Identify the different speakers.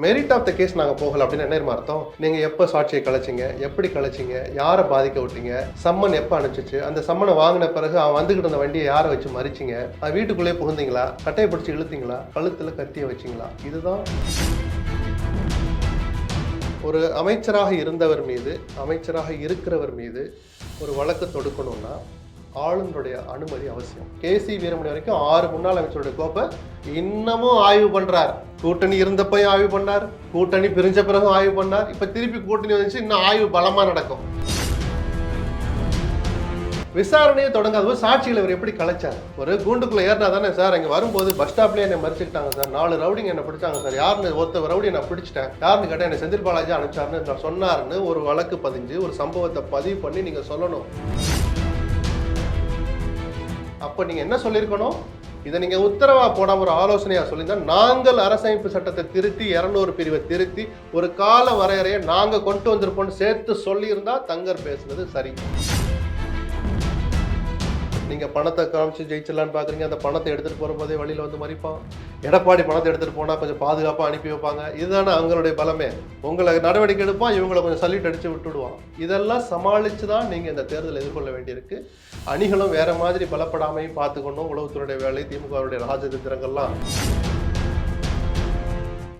Speaker 1: Merit of the case நாங்கள் போகல அப்படின்னு என்ன அர்த்தம்? நீங்கள் எப்போ சாட்சியை கலைச்சிங்க, எப்படி கலைச்சிங்க, யாரை பாதிக்க விட்டீங்க, சம்மன் எப்போ அனுப்பிச்சிச்சு, அந்த சம்மனை வாங்கின பிறகு அவன் வந்துகிட்டு இருந்த வண்டியை யாரை வச்சு மறிச்சிங்க, அது வீட்டுக்குள்ளே புகுந்தீங்களா, கட்டையை பிடிச்சி இழுத்தீங்களா, கழுத்தில் கத்தியை வச்சிங்களா? இதுதான் ஒரு அமைச்சராக இருந்தவர் மீது, அமைச்சராக இருக்கிறவர் மீது ஒரு வழக்கு தொடுக்கணும்னா ஆளுநருடைய அனுமதி அவசியம். கேசி வீரமணி வரைக்கும் 6 முன்னாள் அமைச்சருடைய கோப்பை இன்னமும் ஆய்வு பண்றார். கூட்டணி இருந்தப்பையும் ஆய்வு பண்ணார், கூட்டணி பிரிஞ்ச பிறகும் ஆய்வு பண்ணார், இப்ப திருப்பி கூட்டணி வந்துச்சு, இன்னும் ஆய்வு பலமா நடக்கும். விசாரணையை தொடங்காத சாட்சிகளை இவர் எப்படி கலைச்சார்? ஒரு கூண்டுக்குள்ள ஏறினா தானே சார், இங்க வரும்போது பஸ் ஸ்டாப்லேயே என்னை மறிச்சுக்கிட்டாங்க சார், 4 ரவுடிங்க என்ன பிடிச்சாங்க சார், யாருன்னு ஒருத்த ரவுடி நான் பிடிச்சிட்டேன், யாருன்னு கேட்டேன், என்ன செந்தில் பாலாஜி அனுப்பிச்சாருன்னு சொன்னாருன்னு ஒரு வழக்கு பதிஞ்சு ஒரு சம்பவத்தை பதிவு பண்ணி நீங்க சொல்லணும். அப்ப நீங்க என்ன சொல்லியிருக்கணும்? இதை நீங்க உத்தரவா போடாம ஒரு ஆலோசனையா சொல்லியிருந்தா, நாங்கள் அரசமைப்பு சட்டத்தை திருத்தி 200 பிரிவை திருத்தி ஒரு கால வரையறையை நாங்க கொண்டு வந்திருப்போம்னு சேர்த்து சொல்லியிருந்தா தங்கர் பேசுனது சரி. நீங்க பணத்தை காமிச்சு ஜெயிச்சிடலான்னு பாக்குறீங்க, அந்த பணத்தை எடுத்துட்டு போற போதே வழியில வந்து மறிப்பான். எடப்பாடி பணத்தை எடுத்துட்டு போனா கொஞ்சம் பாதுகாப்பா அனுப்பி வைப்பாங்க. இதுதானே அவங்களுடைய பலமே. உங்களை நடவடிக்கை எடுப்பான், இவங்களை கொஞ்சம் சல்யூட் அடிச்சு விட்டுடுவான். இதெல்லாம் சமாளிச்சுதான் நீங்க இந்த தேர்தலை எதிர்கொள்ள வேண்டியிருக்கு. அணிகளும் வேற மாதிரி பலப்படாமையும் பார்த்துக்கணும். உளவுத்துறையுடைய வேலை, திமுகவுடைய ராஜதந்திரங்கள்லாம்